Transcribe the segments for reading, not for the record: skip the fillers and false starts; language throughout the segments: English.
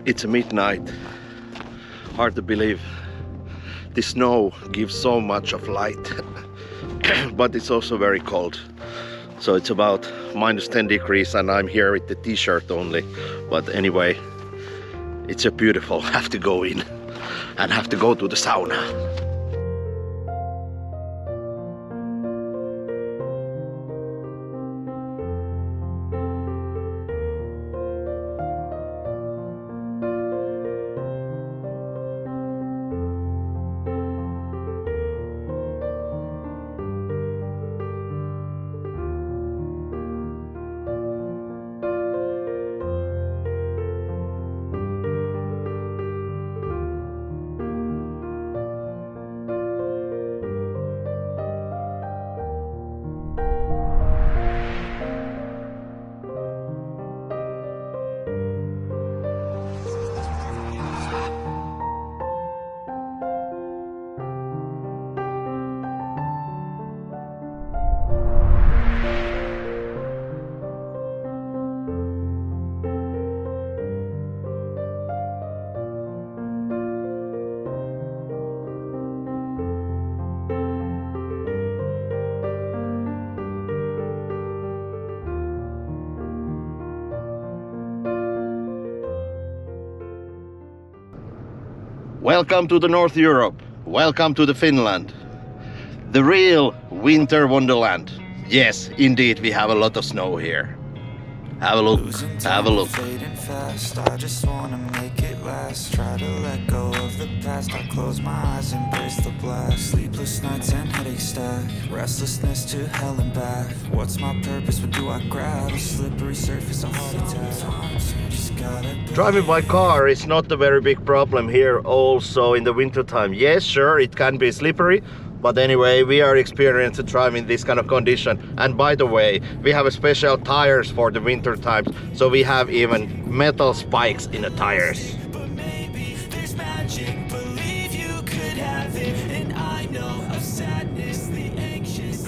It's midnight. Hard to believe. The snow gives so much of light, but it's also very cold. So it's about -10 degrees and I'm here with the t-shirt only. But anyway, it's a beautiful. Have to go in and have to go to the sauna. Welcome to the North Europe. Welcome to the Finland. The real winter wonderland. Yes, indeed, we have a lot of snow here. Have a look. Have a look. I just wanna make it last. Try to let go of the past. I close my eyes, embrace the blast. Sleepless nights and headaches stack. Restlessness to hell and back. What's my purpose? What do I grab? A slippery surface, a heart attack. Driving by car is not a very big problem here also in the winter time. Yes, sure, it can be slippery, but anyway, we are experienced to driving this kind of condition. And by the way, we have a special tires for the winter times, so we have even metal spikes in the tires. But maybe there's magic. Believe you could have it. And I know of sadness, the anxious.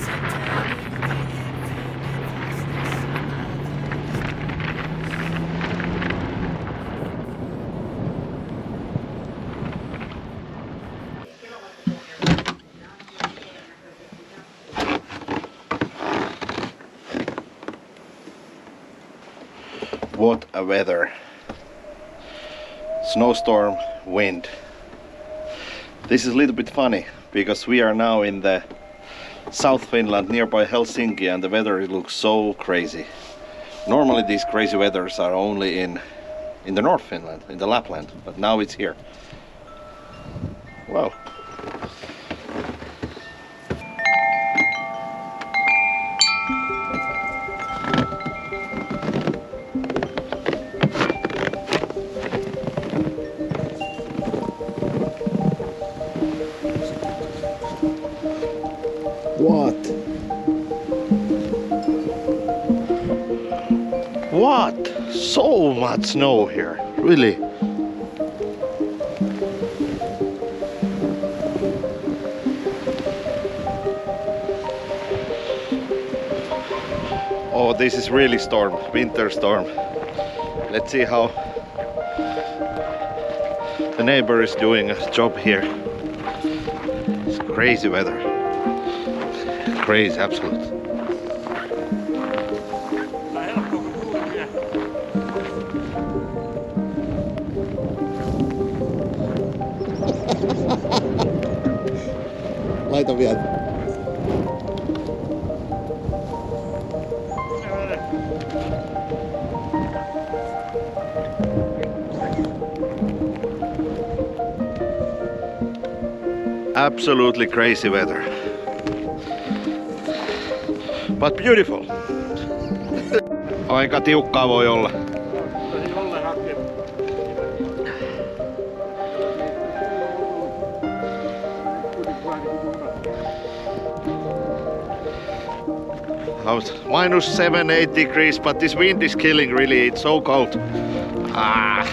What a weather. Snowstorm, wind. This is a little bit funny because we are now in the South Finland nearby Helsinki and the weather looks so crazy. Normally these crazy weathers are only in the North Finland, in the Lapland, but now it's here. Wow. What? What? So much snow here, really? Oh, this is really storm, winter storm. Let's see how the neighbor is doing a job here. It's crazy weather. Crazy, absolute. Laita vielä. Absolutely crazy weather. But beautiful. Aika tiukkaa voi olla. -7-8 degrees, but this wind is killing really, it's so cold. Ah.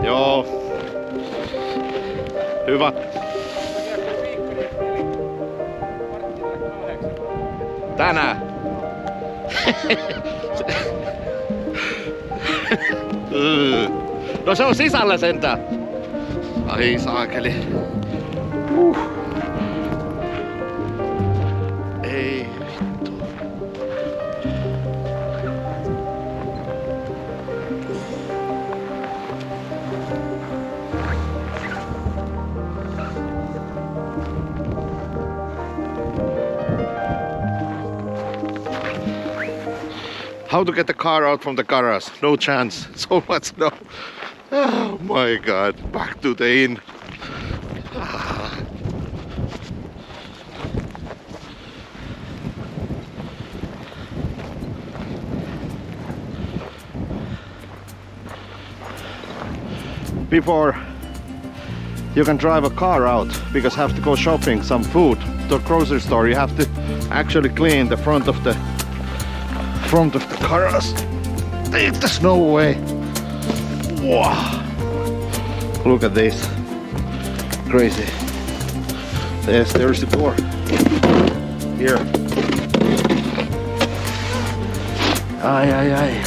Joo. Hyvä. Tänään. No se on sisällä sentään. Ai saakeli. Ei vittu. How to get the car out from the garage? No chance. So much snow. Oh my god. Back to the inn. Before you can drive a car out, because you have to go shopping some food to a grocery store, you have to actually clean the front of the garage. Take the snow away. Wow. Look at this. Crazy. There's the door. Here. Ai.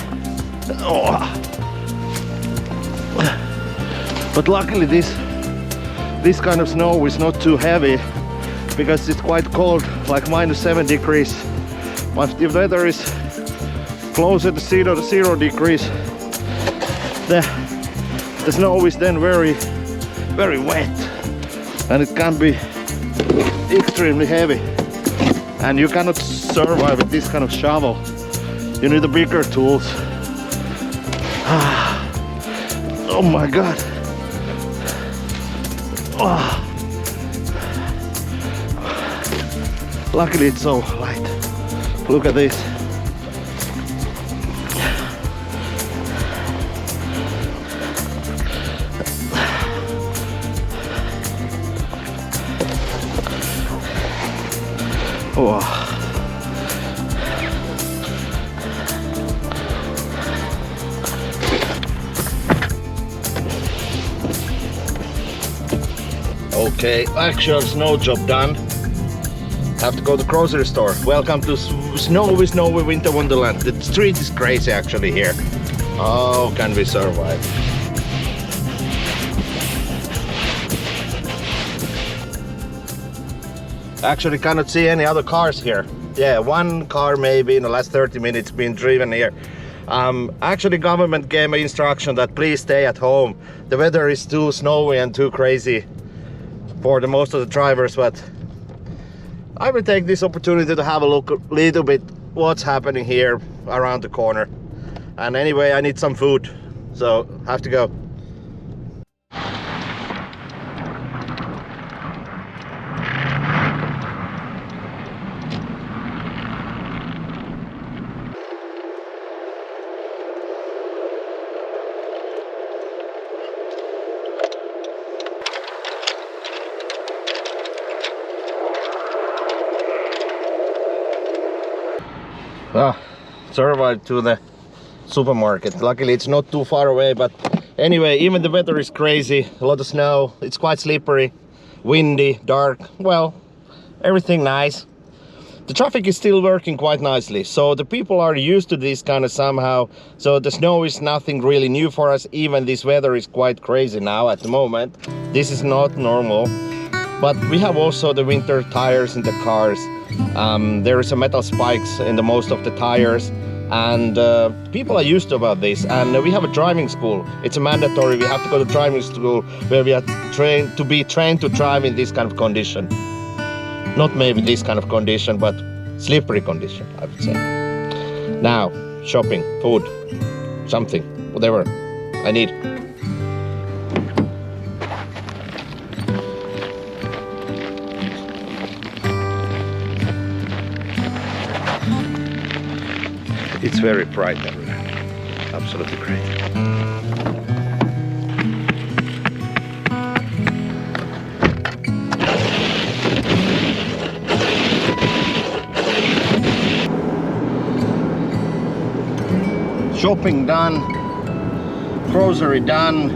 Oh. But luckily this kind of snow is not too heavy, because it's quite cold, like -7 degrees. But if the weather is closer to 0 degrees, the snow is then very wet, and it can be extremely heavy, and you cannot survive with this kind of shovel. You need the bigger tools. Oh my god. Oh. Luckily it's so light. Look at this. Oh. Okay, actual snow job done. Have to go to grocery store. Welcome to snowy winter wonderland. The street is crazy actually here. How can we survive? Actually cannot see any other cars here. Yeah, one car maybe in the last 30 minutes been driven here. Actually government gave me instruction that please stay at home. The weather is too snowy and too crazy for the most of the drivers, but I will take this opportunity to have a look a little bit what's happening here around the corner. And anyway, I need some food, so have to go. Survived to the supermarket. Luckily it's not too far away, but anyway, even the weather is crazy. A lot of snow, it's quite slippery, windy, dark, well, everything nice. The traffic is still working quite nicely, so the people are used to this kind of somehow. So the snow is nothing really new for us. Even this weather is quite crazy now at the moment. This is not normal. But we have also the winter tires in the cars. There is a metal spikes in the most of the tires, and people are used to about this. And we have a driving school. It's a mandatory. We have to go to driving school where we are trained to drive in this kind of condition. Not maybe this kind of condition, but slippery condition, I would say. Now, shopping, food, something, whatever I need. It's very bright everywhere. Absolutely great. Shopping done, grocery done.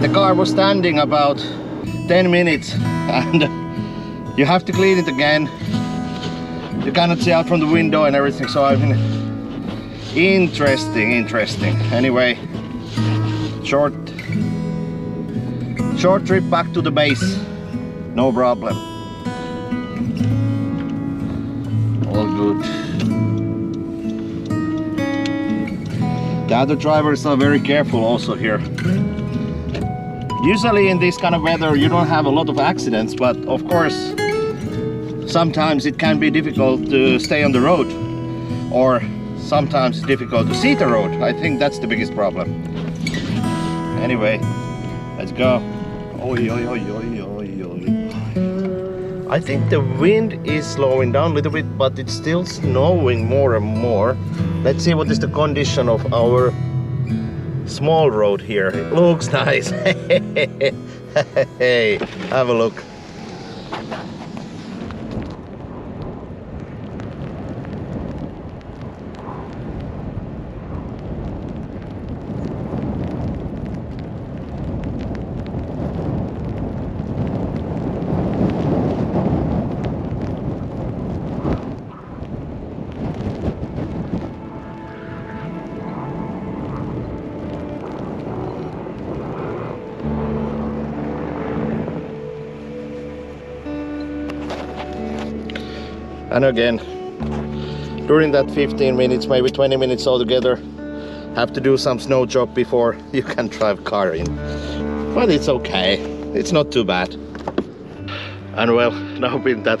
The car was standing about 10 minutes and you have to clean it again. You cannot see out from the window and everything, so I mean, interesting. Anyway, short trip back to the base, no problem. All good. The other drivers are very careful also here. Usually in this kind of weather you don't have a lot of accidents, but of course sometimes it can be difficult to stay on the road, or sometimes it's difficult to see the road. I think that's the biggest problem. Anyway, let's go. Oi, oi, oi, oi, oi, oi. I think the wind is slowing down a little bit, but it's still snowing more and more. Let's see what is the condition of our small road here. It looks nice. Hey, have a look. And again, during that 15 minutes, maybe 20 minutes altogether, have to do some snow job before you can drive car in. But it's okay, it's not too bad. And well, now been that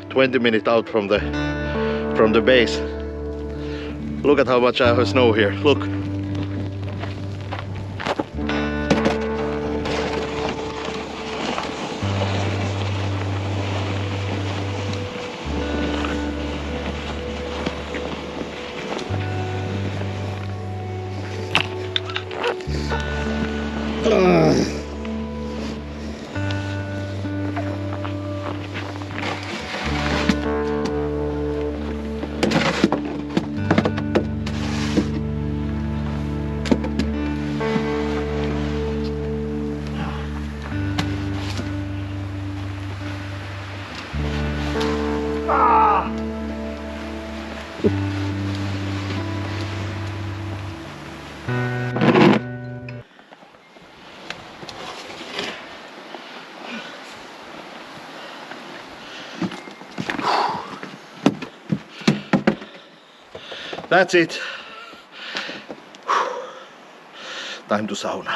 20 minutes out from the base. Look at how much I have snow here, look. That's it. Time to sauna.